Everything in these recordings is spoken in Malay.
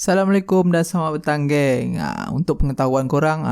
Assalamualaikum dan selamat petang geng. Untuk pengetahuan korang,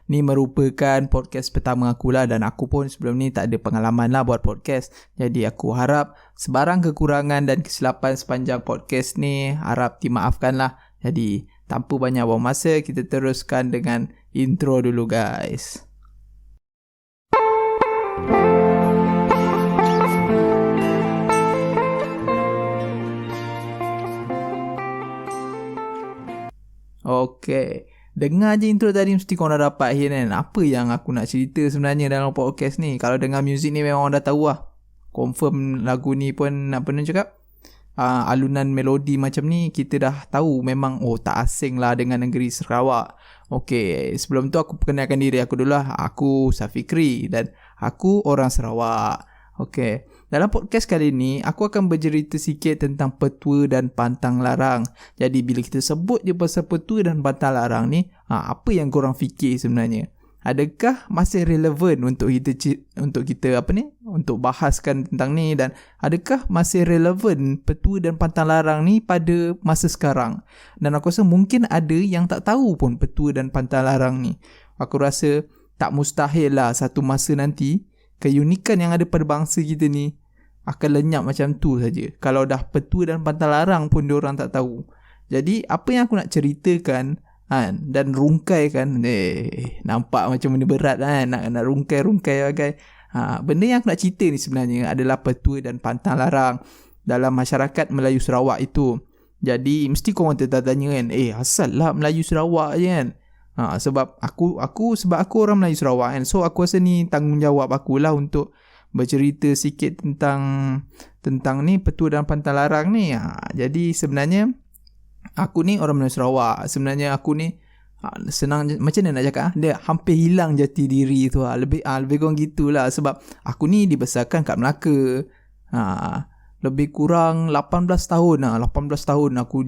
ni merupakan podcast pertama aku lah, dan aku pun sebelum ni tak ada pengalaman lah buat podcast. Jadi aku harap sebarang kekurangan dan kesilapan sepanjang podcast ni harap dimaafkan lah. Jadi tanpa banyak buang masa, kita teruskan dengan intro dulu guys. Okay, dengar je intro tadi mesti korang dah dapat kan apa yang aku nak cerita sebenarnya dalam podcast ni. Kalau dengar muzik ni memang orang dah tahu lah. Confirm lagu ni pun apa nak cakap, alunan melodi macam ni kita dah tahu memang tak asing lah dengan negeri Sarawak. Okay, sebelum tu aku perkenalkan diri aku dulu lah. Aku Safikri dan aku orang Sarawak. Okay, dalam podcast kali ni aku akan bercerita sikit tentang petua dan pantang larang. Jadi bila kita sebut je pasal petua dan pantang larang ni, apa yang korang fikir sebenarnya? Adakah masih relevan untuk kita untuk bahaskan tentang ni, dan adakah masih relevan petua dan pantang larang ni pada masa sekarang? Dan aku rasa mungkin ada yang tak tahu pun petua dan pantang larang ni. Aku rasa tak mustahil lah satu masa nanti keunikan yang ada pada bangsa kita ni akan lenyap macam tu saja. Kalau dah petua dan pantang larang pun diorang tak tahu. Jadi apa yang aku nak ceritakan dan rungkaikan, nampak macam benda berat kan, nak rungkai bagai. Benda yang aku nak cerita ni sebenarnya adalah petua dan pantang larang dalam masyarakat Melayu Sarawak itu. Jadi mesti korang tertanya kan, asal lah Melayu Sarawak je kan. Sebab aku orang Melayu Sarawak kan. So aku rasa ni tanggungjawab aku lah untuk bercerita sikit tentang ni petua dan pantang larang ni. Jadi sebenarnya aku ni orang Melayu Sarawak. Sebenarnya aku ni senang macam mana nak cakap, dia hampir hilang jati diri tu lebih kurang gitulah. Sebab aku ni dibesarkan kat Melaka. Lebih kurang 18 tahun aku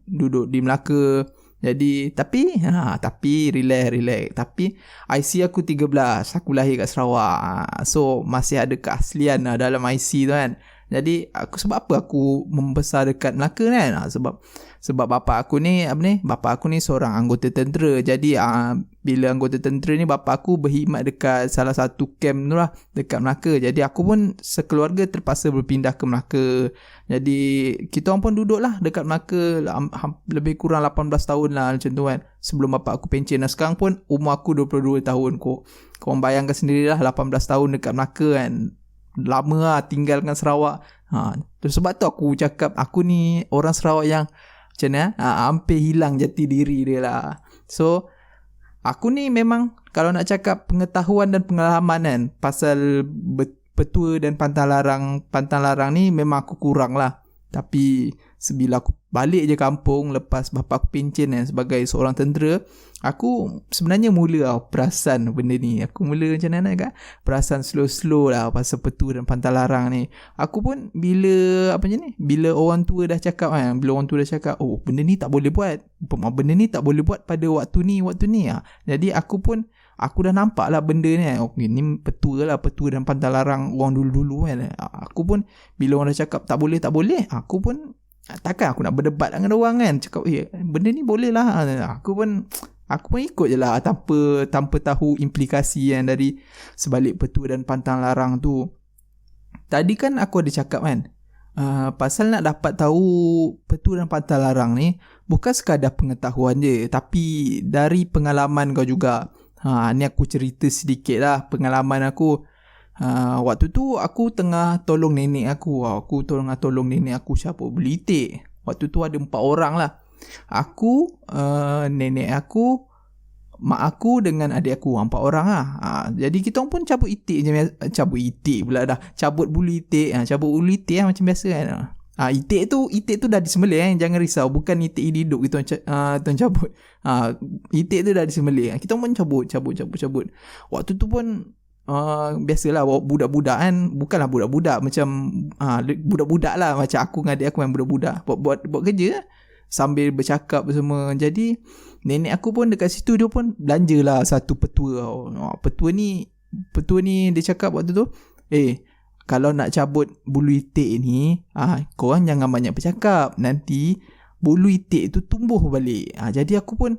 duduk di Melaka. Jadi tapi relax. Tapi IC aku 13, aku lahir kat Sarawak. So masih ada keaslian dalam IC tu kan. Jadi sebab apa aku membesar dekat Melaka kan? Sebab bapa aku ni seorang anggota tentera. Jadi bila anggota tentera ni, bapa aku berkhidmat dekat salah satu camp tu lah dekat Melaka. Jadi aku pun sekeluarga terpaksa berpindah ke Melaka. Jadi kita orang pun duduk lah dekat Melaka lebih kurang 18 tahun lah macam tu kan, sebelum bapa aku pencen. Sekarang pun umur aku 22 tahun. Korang bayangkan sendirilah, 18 tahun dekat Melaka kan, lama lah tinggalkan Sarawak. Sebab tu aku cakap aku ni orang Sarawak yang macam mana, hampir hilang jati diri dia lah. So aku ni memang kalau nak cakap pengetahuan dan pengalaman kan pasal petua dan pantang larang ni memang aku kurang lah. Tapi sebila aku balik je kampung lepas bapa aku pencen sebagai seorang tentera, aku sebenarnya mula perasan benda ni. Aku mula macam mana kan, perasan slow lah pasal petua dan pantang larang ni. Aku pun bila orang tua dah cakap benda ni tak boleh buat, benda ni tak boleh buat pada waktu ni. Jadi aku dah nampak lah benda ni ni petua dan pantang larang orang dulu-dulu kan. Aku pun bila orang dah cakap tak boleh, aku pun takkan aku nak berdebat dengan orang kan. Cakap benda ni boleh lah. Aku pun ikut je lah tanpa tahu implikasi yang dari sebalik petua dan pantang larang tu. Tadi kan aku ada cakap kan, pasal nak dapat tahu petua dan pantang larang ni bukan sekadar pengetahuan je, tapi dari pengalaman kau juga. Ni aku cerita sedikit lah pengalaman aku. Waktu tu aku tengah tolong nenek aku. Tolong nenek aku cabut bulu itik. Waktu tu ada 4 orang lah. Aku, nenek aku, mak aku dengan adik aku, 4 orang lah. Jadi kita pun cabut bulu itik. Cabut bulu itik macam biasa kan. Itik tu dah disembelih jangan risau, bukan itik hidup kita tuan cabut. Itik tu dah disembelih. Kita pun cabut. Waktu tu pun biasalah budak-budak kan, bukanlah budak-budak macam budak-budak lah, macam aku dengan adik aku yang budak-budak buat kerja sambil bercakap semua. Jadi nenek aku pun dekat situ, dia pun belanja lah satu petua. Petua ni dia cakap waktu tu, kalau nak cabut bulu itik ni, korang jangan banyak bercakap, nanti bulu itik tu tumbuh balik. Jadi aku pun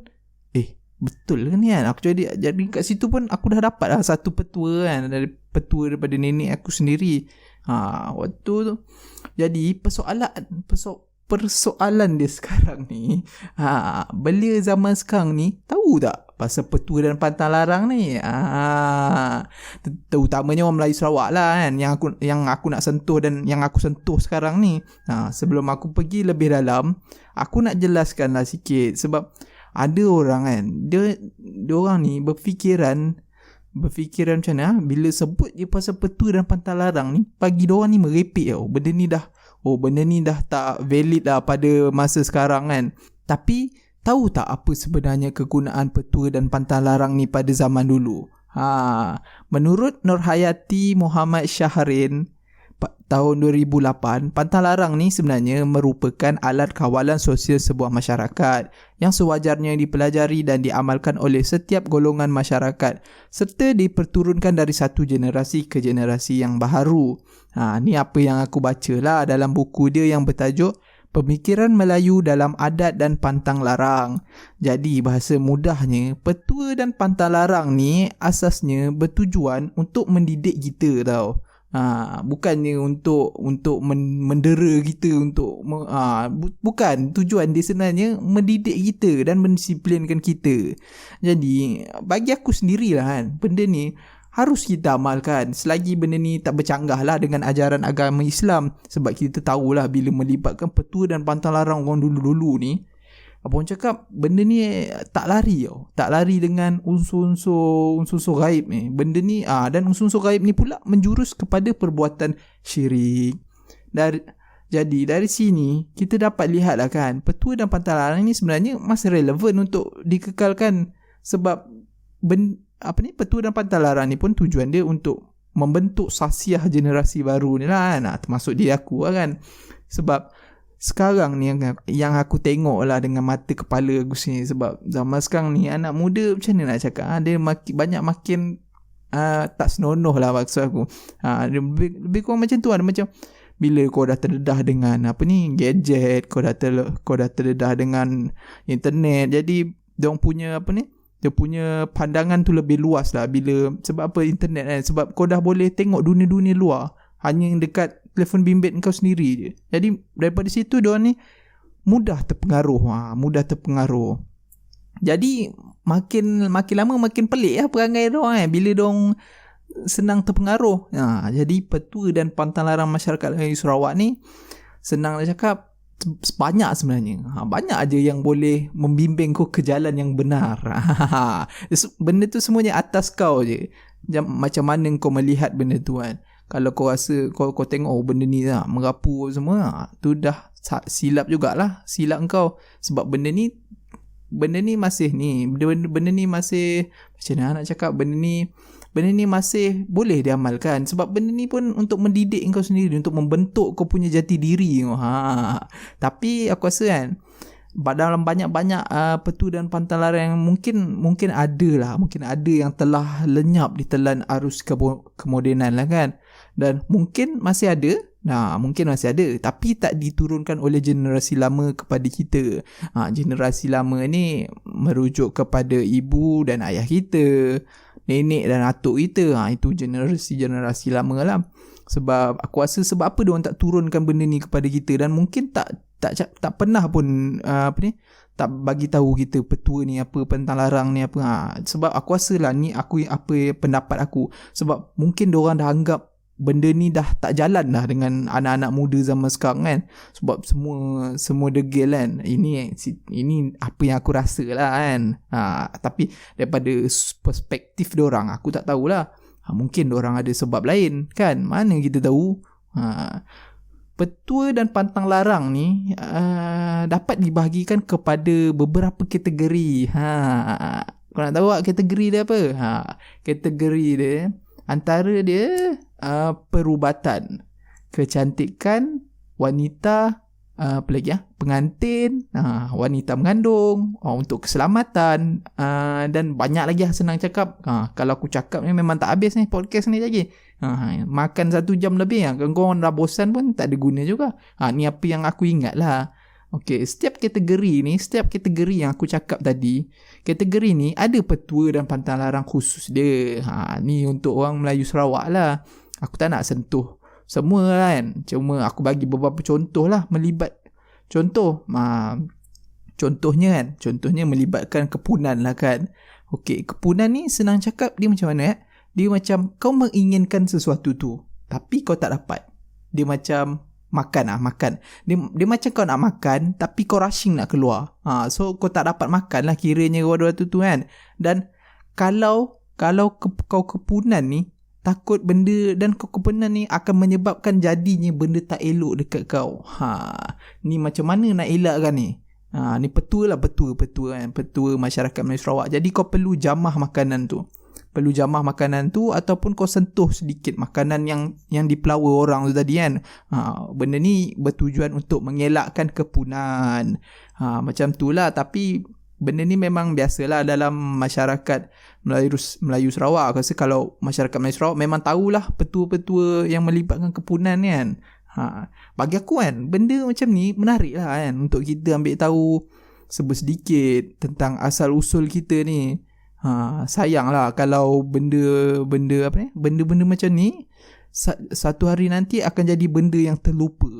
betul ke ni kan? Aku jadi kat situ pun aku dah dapat lah satu petua kan, dari petua daripada nenek aku sendiri. Waktu tu jadi persoalan dia sekarang ni, belia zaman sekarang ni tahu tak pasal petua dan pantang larang ni? Terutamanya orang Melayu Sarawak lah kan, yang aku nak sentuh dan yang aku sentuh sekarang ni. Sebelum aku pergi lebih dalam, aku nak jelaskan lah sikit. Sebab ada orang kan, dia orang ni berfikiran macam mana, bila sebut je pasal petua dan pantang larang ni, bagi diorang ni merepek tau. Benda ni dah tak valid lah pada masa sekarang kan. Tapi tahu tak apa sebenarnya kegunaan petua dan pantang larang ni pada zaman dulu? Menurut Nurhayati Muhammad Syahrin tahun 2008, pantang larang ni sebenarnya merupakan alat kawalan sosial sebuah masyarakat yang sewajarnya dipelajari dan diamalkan oleh setiap golongan masyarakat serta diperturunkan dari satu generasi ke generasi yang baharu. Ni apa yang aku baca lah dalam buku dia yang bertajuk Pemikiran Melayu dalam Adat dan Pantang Larang. Jadi bahasa mudahnya, petua dan pantang larang ni asasnya bertujuan untuk mendidik kita tau. Bukannya untuk mendera kita, bukan. Tujuan dia sebenarnya mendidik kita dan mendisiplinkan kita. Jadi bagi aku sendirilah kan, benda ni harus kita amalkan selagi benda ni tak bercanggah lah dengan ajaran agama Islam. Sebab kita tahulah bila melibatkan petua dan pantang larang orang dulu-dulu ni, apa orang cakap, benda ni tak lari tau. Tak lari dengan unsur-unsur gaib ni. Benda ni dan unsur-unsur gaib ni pula menjurus kepada perbuatan syirik. Jadi dari sini kita dapat lihat lah kan, petua dan pantang larang ni sebenarnya masih relevan untuk dikekalkan. Sebab petua dan pantang larang ni pun tujuan dia untuk membentuk sasiah generasi baru ni lah kan. Termasuk diri aku lah kan. Sebab sekarang ni yang aku tengok lah dengan mata kepala aku sini. Sebab zaman sekarang ni anak muda macam mana nak cakap, dia makin tak senonoh lah maksud aku. Lebih kurang macam tu. Ada macam bila kau dah terdedah dengan gadget, kau dah terdedah dengan internet, jadi dia punya dia punya pandangan tu lebih luas lah. Sebab internet kan, sebab kau dah boleh tengok dunia-dunia luar hanya dekat telefon bimbit kau sendiri je. Jadi daripada situ diorang ni mudah terpengaruh. Jadi makin lama makin pelik lah perangai diorang bila diorang senang terpengaruh. Jadi petua dan pantang larang masyarakat Sarawak ni, senang nak cakap, banyak sebenarnya. Banyak aja yang boleh membimbing kau ke jalan yang benar. Benda tu semuanya atas kau je. Macam mana kau melihat benda tu kan. Kalau kau rasa kau tengok benda ni lah merapu semua, tu dah silap jugalah. Silap kau. Sebab benda ni masih macam mana nak cakap, benda ni masih boleh diamalkan. Sebab benda ni pun untuk mendidik kau sendiri, untuk membentuk kau punya jati diri. Tapi aku rasa kan, dalam banyak-banyak petua dan pantang larang yang mungkin ada yang telah lenyap di telan arus kemodenan lah kan. Dan mungkin masih ada, tapi tak diturunkan oleh generasi lama kepada kita. Generasi lama ni merujuk kepada ibu dan ayah kita, nenek dan atuk kita. Itu generasi lama lah. Sebab aku rasa sebab apa diorang tak turunkan benda ni kepada kita, dan mungkin tak pernah pun tak bagi tahu kita petua ni apa, pantang larang ni apa. Sebab aku rasa lah ni pendapat aku. Sebab mungkin diorang dah anggap benda ni dah tak jalan dah dengan anak-anak muda zaman sekarang kan. Sebab semua degil kan. Ini apa yang aku rasa lah kan. Tapi daripada perspektif diorang, aku tak tahulah. Mungkin diorang ada sebab lain kan. Mana kita tahu. Petua dan pantang larang ni dapat dibahagikan kepada beberapa kategori. Kau nak tahu tak kategori dia apa? Kategori dia, antara dia perubatan, kecantikan, wanita, apa lagi pengantin, wanita mengandung, untuk keselamatan, dan banyak lagi senang cakap. Kalau aku cakap ni memang tak habis ni podcast ni lagi. Makan 1 jam lebih. Kalau korang dah bosan pun tak ada guna juga. Ni apa yang aku ingat lah. Okey, setiap kategori yang aku cakap tadi, kategori ni ada petua dan pantang larang khusus dia. Ni untuk orang Melayu Sarawak lah. Aku tak nak sentuh semua kan. Cuma aku bagi beberapa contoh lah melibat. Contohnya melibatkan kepunan lah kan. Okey, kepunan ni senang cakap dia macam mana? Dia macam kau menginginkan sesuatu tu, tapi kau tak dapat. Dia macam makan. Dia macam kau nak makan tapi kau rushing nak keluar. So kau tak dapat makan lah kiranya waktu tu kan. Dan kalau kau kepunan ni, takut benda dan kau kepunan ni akan menyebabkan jadinya benda tak elok dekat kau. Ni macam mana nak elakkan ni? Ni petua kan. Petua masyarakat Melayu Sarawak. Jadi kau perlu jamah makanan tu ataupun kau sentuh sedikit makanan yang dipelawa orang tu tadi kan. Benda ni bertujuan untuk mengelakkan kepunan. Macam tu lah. Tapi benda ni memang biasalah dalam masyarakat Melayu Sarawak. Aku rasa kalau masyarakat Melayu Sarawak memang tahulah petua-petua yang melibatkan kepunan ni kan. Bagi aku kan, benda macam ni menarik lah kan, untuk kita ambil tahu sedikit tentang asal usul kita ni. Sayang lah kalau benda macam ni satu hari nanti akan jadi benda yang terlupa.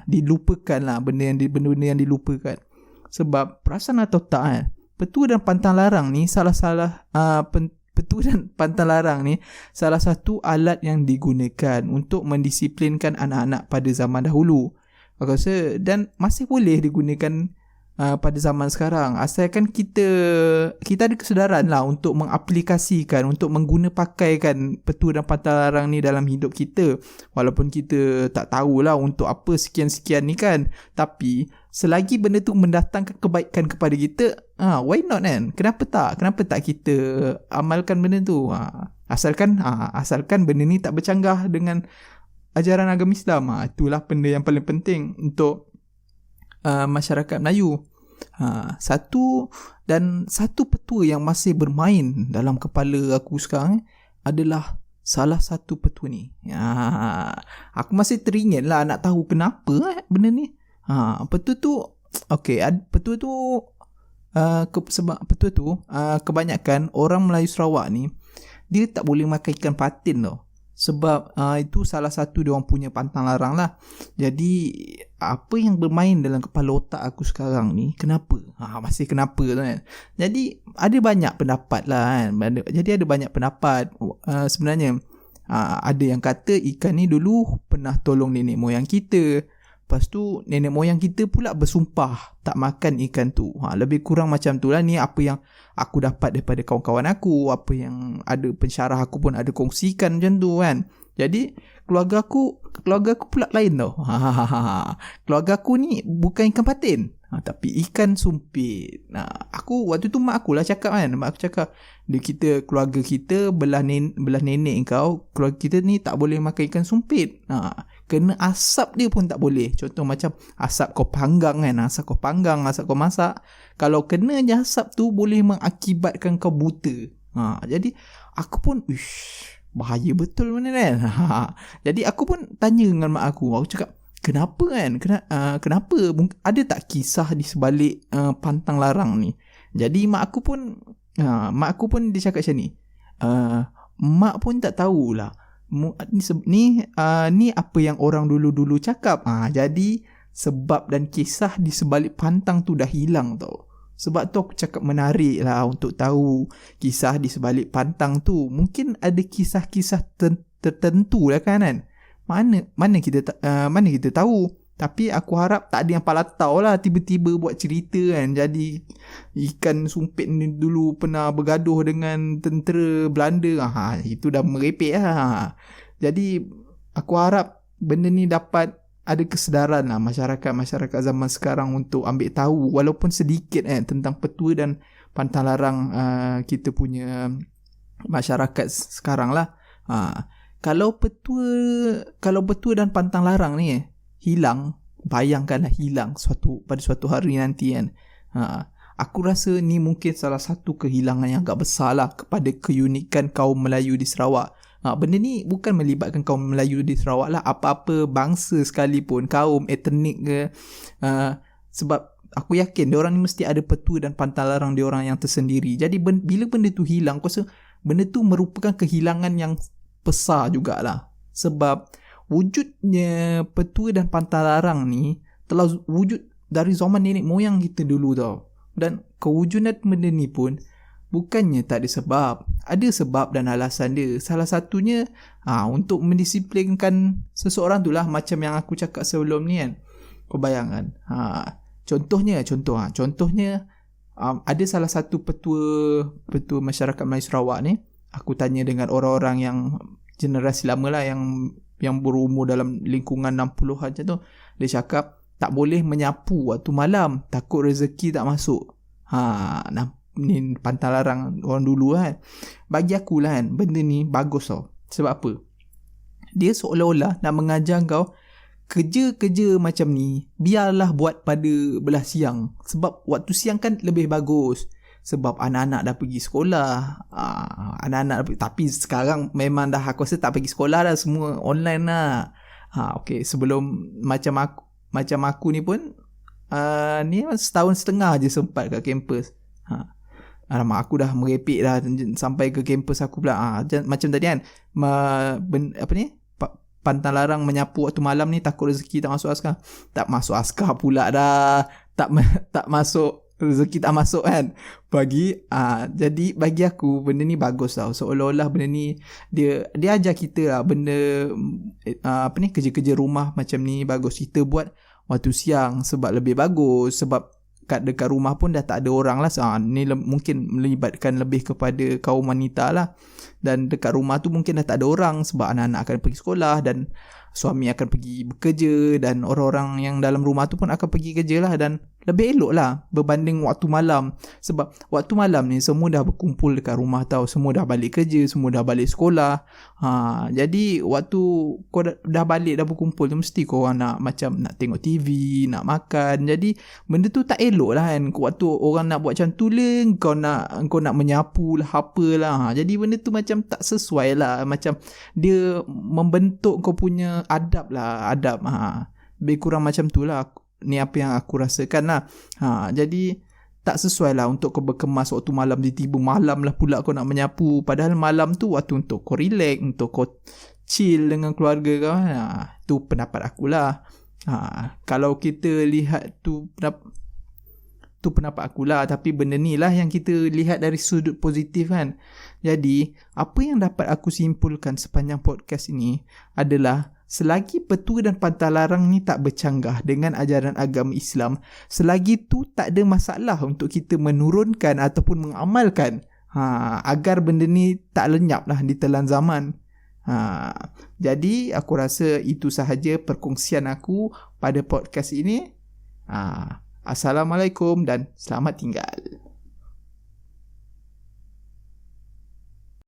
Dilupakan lah, benda yang dilupakan. Sebab perasan atau tak kan, petua dan pantang larang ni salah satu alat yang digunakan untuk mendisiplinkan anak-anak pada zaman dahulu. Aku rasa dan masih boleh digunakan pada zaman sekarang, asalkan kita ada kesedaran lah untuk mengaplikasikan, untuk mengguna pakaikan petua dan pantang larang ni dalam hidup kita. Walaupun kita tak tahulah untuk apa sekian-sekian ni kan, tapi selagi benda tu mendatangkan kebaikan kepada kita, why not kan? Kenapa tak kita amalkan benda tu? Asalkan benda ni tak bercanggah dengan ajaran agama Islam. Itulah benda yang paling penting untuk masyarakat Melayu. Satu petua yang masih bermain dalam kepala aku sekarang adalah salah satu petua ni. Aku masih teringin lah nak tahu kenapa benda ni. Petua tu sebab petua tu kebanyakan orang Melayu Sarawak ni dia tak boleh makan ikan patin tau. Sebab itu salah satu dia orang punya pantang larang lah. Jadi apa yang bermain dalam kepala otak aku sekarang ni, kenapa? Masih kenapa tu kan. Jadi ada banyak pendapat lah kan. Jadi ada banyak pendapat. Sebenarnya ada yang kata ikan ni dulu pernah tolong nenek moyang kita. Lepas tu nenek moyang kita pula bersumpah tak makan ikan tu. Lebih kurang macam tu lah. Ni apa yang aku dapat daripada kawan-kawan aku, apa yang ada pensyarah aku pun ada kongsikan macam tu kan. Jadi keluarga aku pula lain tau. Keluarga aku ni bukan ikan patin, tapi ikan sumpit. Aku waktu tu mak aku lah cakap kan. Mak aku cakap, keluarga kita belah nenek kau, keluarga kita ni tak boleh makan ikan sumpit. Kena asap dia pun tak boleh. Contoh macam asap kau panggang kan, asap kau masak. Kalau kena je asap tu boleh mengakibatkan kau buta. Jadi aku pun bahaya betul mana kan. Jadi aku pun tanya dengan mak aku. Aku cakap, kenapa kan? Kenapa? Ada tak kisah di sebalik pantang larang ni? Jadi mak aku pun dia cakap macam ni. Mak pun tak tahulah. Ni apa yang orang dulu-dulu cakap. Jadi sebab dan kisah di sebalik pantang tu dah hilang tau. Sebab tu aku cakap menarik lah untuk tahu kisah di sebalik pantang tu. Mungkin ada kisah-kisah tertentu lah kan. Mana kita tahu. Tapi aku harap tak ada yang palatau lah tiba-tiba buat cerita kan. Jadi ikan sumpit ni dulu pernah bergaduh dengan tentera Belanda. Itu dah merepek lah. Jadi aku harap benda ni dapat ada kesedaran lah masyarakat zaman sekarang untuk ambil tahu walaupun sedikit tentang petua dan pantang larang kita punya masyarakat sekarang lah. Kalau petua dan pantang larang ni hilang, bayangkanlah hilang pada suatu hari nanti kan. Aku rasa ni mungkin salah satu kehilangan yang agak besar lah kepada keunikan kaum Melayu di Sarawak. Benda ni bukan melibatkan kaum Melayu di Sarawak lah, apa-apa bangsa sekalipun, kaum, etnik ke, Sebab aku yakin diorang ni mesti ada petua dan pantang larang diorang yang tersendiri. Jadi bila benda tu hilang, aku rasa benda tu merupakan kehilangan yang besar jugalah. Sebab wujudnya petua dan pantang larang ni telah wujud dari zaman nenek moyang kita dulu tau. Dan kewujudan benda ni pun bukannya tak ada sebab. Ada sebab dan alasan dia. Salah satunya untuk mendisiplinkan seseorang tu lah, macam yang aku cakap sebelum ni kan. Kau bayangkan. Contohnya ada salah satu petua masyarakat Melayu Sarawak ni. Aku tanya dengan orang-orang yang generasi lama lah, yang berumur dalam lingkungan 60-an macam tu. Dia cakap tak boleh menyapu waktu malam, takut rezeki tak masuk. Ni pantang larang orang dulu kan. Bagi aku lah kan, benda ni bagus tau. Sebab apa? Dia seolah-olah nak mengajar kau, kerja-kerja macam ni biarlah buat pada belah siang. Sebab waktu siang kan lebih bagus. Sebab anak-anak dah pergi sekolah. Tapi sekarang memang dah aku rasa tak pergi sekolah dah, semua online lah. Okay, sebelum macam aku ni pun ni setahun setengah je sempat kat kampus. Alamak, aku dah merepek dah sampai ke kampus aku pula. Macam tadi kan, pantang larang menyapu waktu malam ni takut rezeki tak masuk askar. Tak masuk askar pula dah. Tak masuk, rezeki tak masuk kan. Jadi bagi aku benda ni bagus tau. Seolah-olah benda ni dia ajar kita lah benda kerja-kerja rumah macam ni bagus kita buat waktu siang sebab lebih bagus. Sebab dekat rumah pun dah tak ada orang lah. Ni mungkin melibatkan lebih kepada kaum wanita lah. Dan dekat rumah tu mungkin dah tak ada orang sebab anak-anak akan pergi sekolah dan suami akan pergi bekerja dan orang-orang yang dalam rumah tu pun akan pergi kerja lah. Dan lebih elok lah berbanding waktu malam. Sebab waktu malam ni semua dah berkumpul dekat rumah tau. Semua dah balik kerja, semua dah balik sekolah. Jadi waktu kau dah balik, dah berkumpul tu, mesti kau orang nak tengok TV, nak makan. Jadi benda tu tak elok lah kan. Waktu orang nak buat macam tu lah, kau nak menyapu lah, apalah. Jadi benda tu macam tak sesuai lah. Macam dia membentuk kau punya adab lah. Lebih kurang macam tu lah. Ni apa yang aku rasakan lah. Jadi tak sesuai lah untuk kau berkemas waktu malam. Tiba-tiba malam lah pula kau nak menyapu. Padahal malam tu waktu untuk kau relax, untuk kau chill dengan keluarga kau. Tu pendapat akulah. Kalau kita lihat tu pendapat akulah. Tapi benda ni lah yang kita lihat dari sudut positif kan. Jadi apa yang dapat aku simpulkan sepanjang podcast ini adalah, selagi petua dan pantang larang ni tak bercanggah dengan ajaran agama Islam, selagi tu tak ada masalah untuk kita menurunkan ataupun mengamalkan agar benda ni tak lenyap lah ditelan zaman. Jadi aku rasa itu sahaja perkongsian aku pada podcast ini. Assalamualaikum dan selamat tinggal.